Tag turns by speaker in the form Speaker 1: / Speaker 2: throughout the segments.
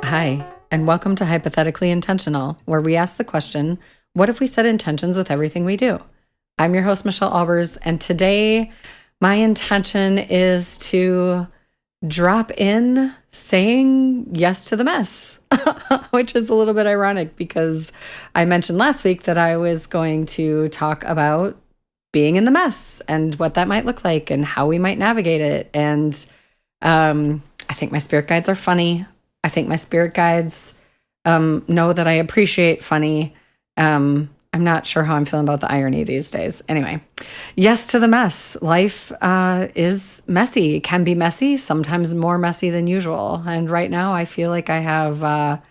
Speaker 1: Hi, and welcome to Hypothetically Intentional, where we ask the question, what if we set intentions with everything we do? I'm your host, Michelle Albers, and today my intention is to drop in saying yes to the mess, which is a little bit ironic because I mentioned last week that I was going to talk about being in the mess and what that might look like and how we might navigate it. And I think my spirit guides are funny. I think my spirit guides know that I appreciate funny. I'm not sure how I'm feeling about the irony these days. Anyway, yes to the mess. Life is messy, can be messy, sometimes more messy than usual. And right now I feel like I have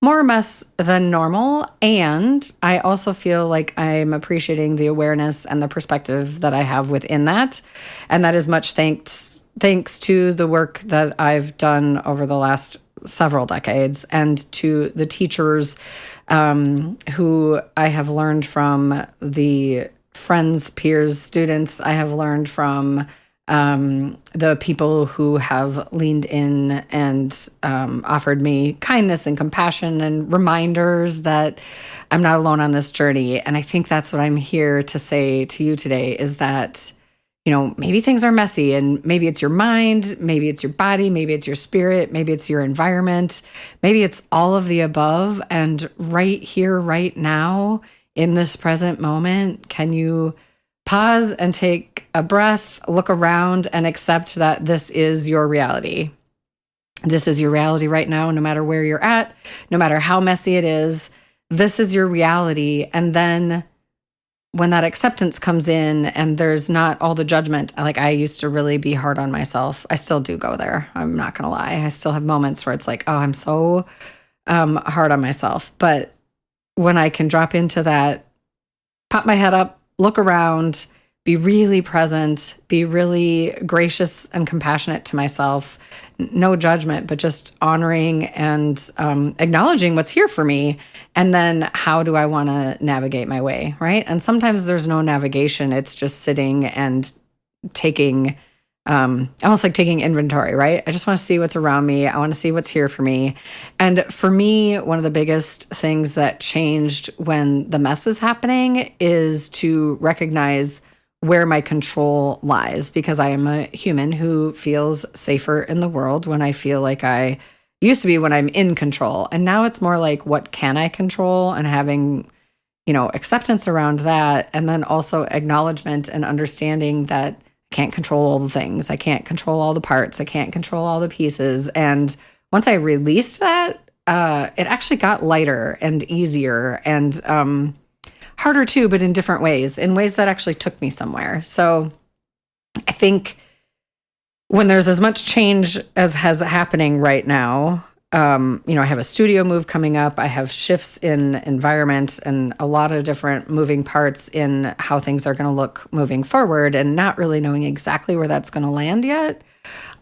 Speaker 1: more mess than normal. And I also feel like I'm appreciating the awareness and the perspective that I have within that. And that is much thanks to the work that I've done over the last several decades and to the teachers who I have learned from, the friends, peers, students I have learned from, the people who have leaned in and offered me kindness and compassion and reminders that I'm not alone on this journey. And I think that's what I'm here to say to you today is that, you know, maybe things are messy and maybe it's your mind, maybe it's your body, maybe it's your spirit, maybe it's your environment, maybe it's all of the above. And right here, right now, in this present moment, can you pause and take a breath, look around and accept that this is your reality? This is your reality right now, no matter where you're at, no matter how messy it is, this is your reality. And then when that acceptance comes in and there's not all the judgment, like I used to really be hard on myself. I still do go there. I'm not going to lie. I still have moments where it's like, oh, I'm so hard on myself. But when I can drop into that, pop my head up, look around, be really present, be really gracious and compassionate to myself, no judgment, but just honoring and acknowledging what's here for me. And then how do I want to navigate my way, right? And sometimes there's no navigation. It's just sitting and taking, almost like taking inventory, right? I just want to see what's around me. I want to see what's here for me. And for me, one of the biggest things that changed when the mess is happening is to recognize where my control lies, because I am a human who feels safer in the world when I feel like I used to be when I'm in control. And now it's more like, what can I control? And having, you know, acceptance around that. And then also acknowledgement and understanding that I can't control all the things. I can't control all the parts. I can't control all the pieces. And once I released that, it actually got lighter and easier and harder too, but in different ways, in ways that actually took me somewhere. So I think when there's as much change as has happening right now, you know, I have a studio move coming up. I have shifts in environment and a lot of different moving parts in how things are going to look moving forward, and not really knowing exactly where that's going to land yet.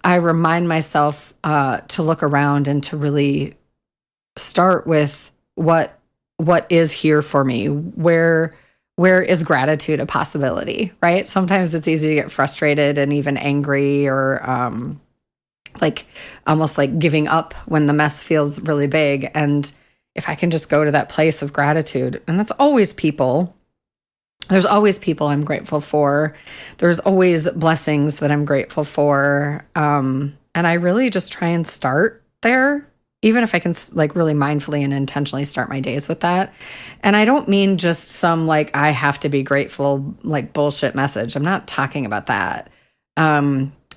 Speaker 1: I remind myself to look around and to really start with what is here for me. Where is gratitude a possibility, right? Sometimes it's easy to get frustrated and even angry or like almost like giving up when the mess feels really big. And if I can just go to that place of gratitude, and that's always people. There's always people I'm grateful for. There's always blessings that I'm grateful for. And I really just try and start there, even if I can like really mindfully and intentionally start my days with that. And I don't mean just some like, I have to be grateful, like bullshit message. I'm not talking about that.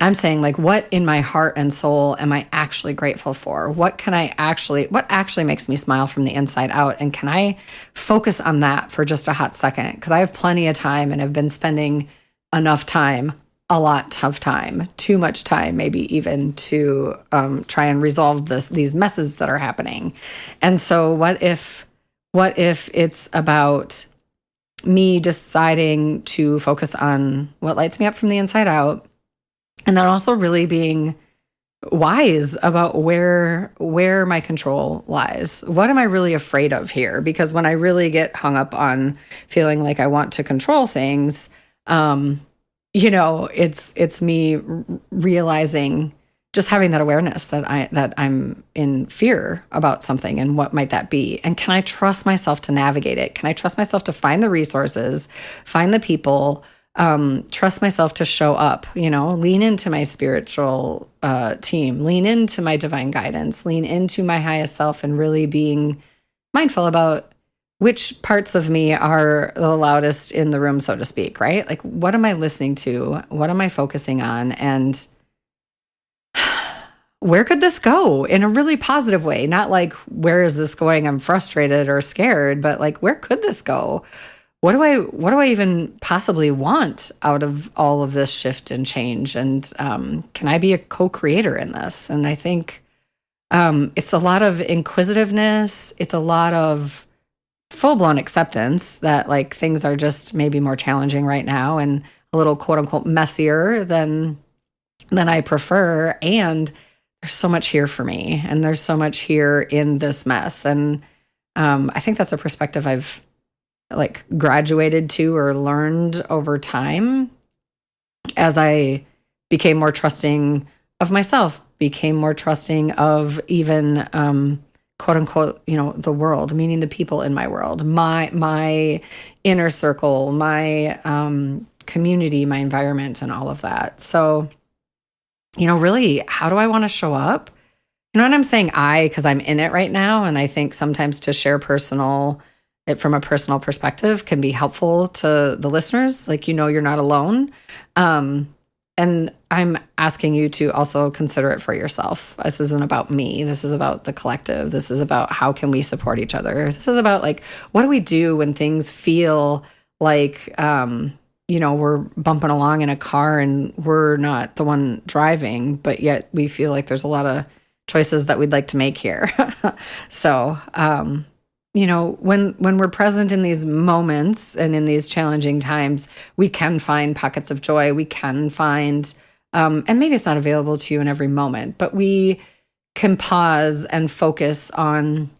Speaker 1: I'm saying like, what in my heart and soul am I actually grateful for? What actually makes me smile from the inside out? And can I focus on that for just a hot second? Because I have plenty of time and have been spending enough time, a lot of time, too much time, maybe even to try and resolve these messes that are happening. And so what if it's about me deciding to focus on what lights me up from the inside out, and then also really being wise about where my control lies. What am I really afraid of here? Because when I really get hung up on feeling like I want to control things, you know, it's me realizing just having that awareness that I'm in fear about something, and what might that be? And can I trust myself to navigate it? Can I trust myself to find the resources, find the people, trust myself to show up, lean into my spiritual team, lean into my divine guidance, lean into my highest self, and really being mindful about which parts of me are the loudest in the room, so to speak, right? Like, what am I listening to? What am I focusing on? And where could this go in a really positive way? Not like, where is this going? I'm frustrated or scared, but like, where could this go? What do I even possibly want out of all of this shift and change? And can I be a co-creator in this? And I think it's a lot of inquisitiveness. It's a lot of full-blown acceptance that like things are just maybe more challenging right now and a little quote unquote messier than I prefer. And there's so much here for me, and there's so much here in this mess. And I think that's a perspective I've like graduated to or learned over time as I became more trusting of myself, became more trusting of even quote unquote, the world, meaning the people in my world, my inner circle, my community, my environment, and all of that. So really, how do I want to show up? And I'm saying because I'm in it right now. And I think sometimes to share it from a personal perspective can be helpful to the listeners. Like, you're not alone. And I'm asking you to also consider it for yourself. This isn't about me. This is about the collective. This is about how can we support each other. This is about like, what do we do when things feel like, we're bumping along in a car and we're not the one driving, but yet we feel like there's a lot of choices that we'd like to make here. So, when we're present in these moments and in these challenging times, we can find pockets of joy. We can find, and maybe it's not available to you in every moment, but we can pause and focus on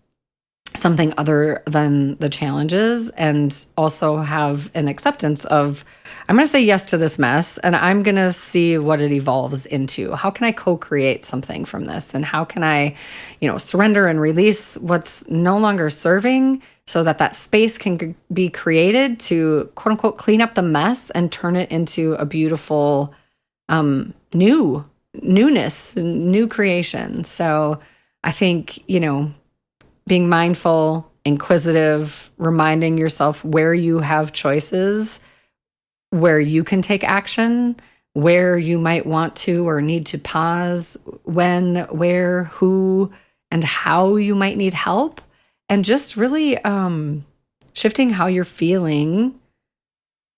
Speaker 1: something other than the challenges, and also have an acceptance of, I'm going to say yes to this mess, and I'm going to see what it evolves into. How can I co-create something from this? And how can I, surrender and release what's no longer serving, so that space can be created to quote unquote clean up the mess and turn it into a beautiful newness, new creation. So I think, being mindful, inquisitive, reminding yourself where you have choices, where you can take action, where you might want to or need to pause, when, where, who, and how you might need help, and just really shifting how you're feeling.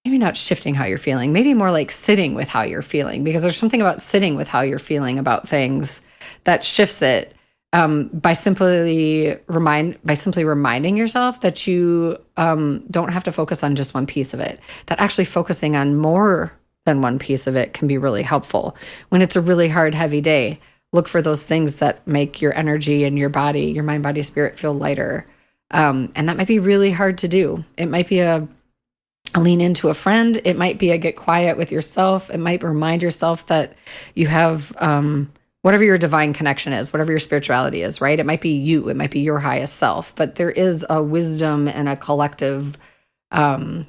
Speaker 1: Maybe not shifting how you're feeling, maybe more like sitting with how you're feeling, because there's something about sitting with how you're feeling about things that shifts it. By simply reminding yourself that you don't have to focus on just one piece of it, that actually focusing on more than one piece of it can be really helpful. When it's a really hard, heavy day, look for those things that make your energy and your body, your mind, body, spirit feel lighter. And that might be really hard to do. It might be a lean into a friend. It might be a get quiet with yourself. It might remind yourself that you have whatever your divine connection is, whatever your spirituality is, right? It might be you, it might be your highest self, but there is a wisdom and a collective, higher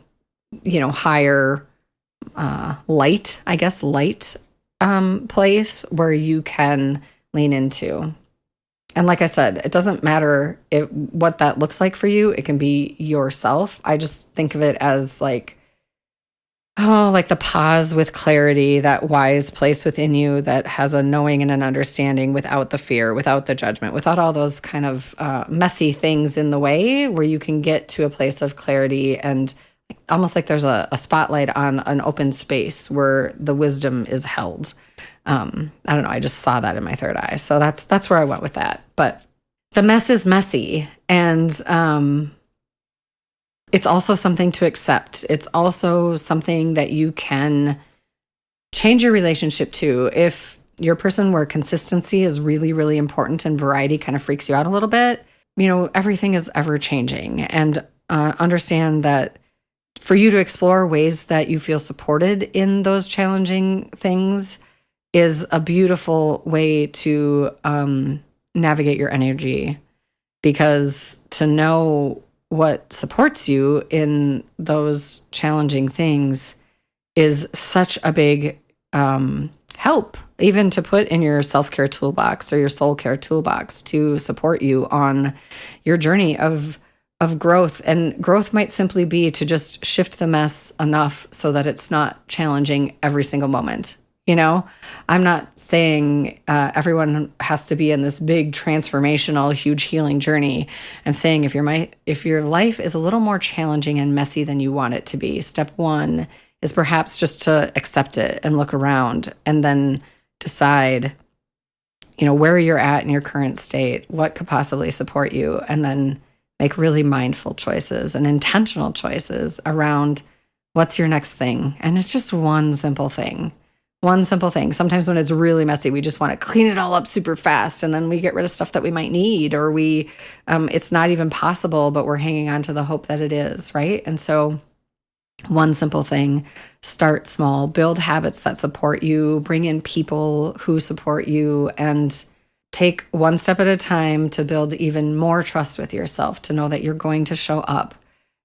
Speaker 1: light place where you can lean into. And like I said, it doesn't matter what that looks like for you. It can be yourself. I just think of it as like the pause with clarity, that wise place within you that has a knowing and an understanding without the fear, without the judgment, without all those kind of messy things in the way, where you can get to a place of clarity and almost like there's a spotlight on an open space where the wisdom is held. I don't know. I just saw that in my third eye. So that's where I went with that. But the mess is messy, and it's also something to accept. It's also something that you can change your relationship to. If you're a person where consistency is really, really important and variety kind of freaks you out a little bit, everything is ever changing. And understand that for you to explore ways that you feel supported in those challenging things is a beautiful way to navigate your energy, because to know what supports you in those challenging things is such a big help, even to put in your self-care toolbox or your soul care toolbox to support you on your journey of growth. And growth might simply be to just shift the mess enough so that it's not challenging every single moment. I'm not saying everyone has to be in this big transformational, huge healing journey. I'm saying if your life is a little more challenging and messy than you want it to be, step one is perhaps just to accept it and look around and then decide, where you're at in your current state, what could possibly support you, and then make really mindful choices and intentional choices around what's your next thing. And it's just one simple thing. One simple thing. Sometimes when it's really messy, we just want to clean it all up super fast, and then we get rid of stuff that we might need, or it's not even possible, but we're hanging on to the hope that it is, right? And so one simple thing, start small, build habits that support you, bring in people who support you, and take one step at a time to build even more trust with yourself, to know that you're going to show up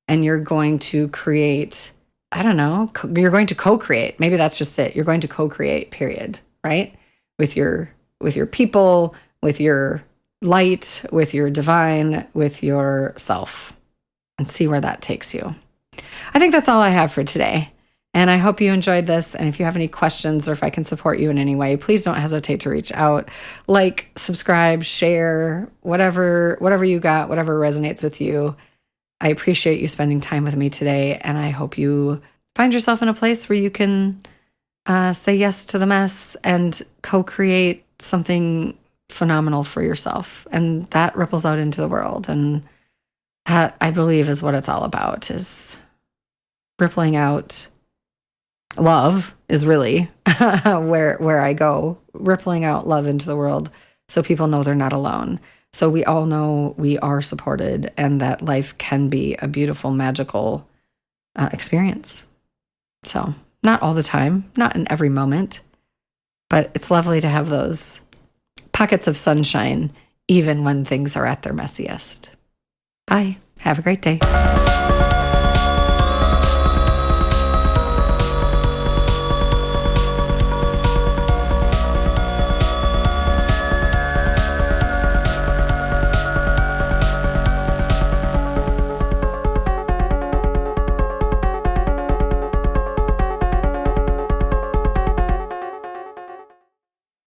Speaker 1: and you're going to create, you're going to co-create. Maybe that's just it. You're going to co-create, period, right? With your people, with your light, with your divine, with yourself, and see where that takes you. I think that's all I have for today. And I hope you enjoyed this. And if you have any questions or if I can support you in any way, please don't hesitate to reach out. Like, subscribe, share, whatever you got, whatever resonates with you. I appreciate you spending time with me today. And I hope you find yourself in a place where you can say yes to the mess and co-create something phenomenal for yourself. And that ripples out into the world. And that, I believe, is what it's all about, is rippling out. Love is really where I go, rippling out love into the world so people know they're not alone. So we all know we are supported, and that life can be a beautiful, magical experience. So not all the time, not in every moment, but it's lovely to have those pockets of sunshine, even when things are at their messiest. Bye. Have a great day.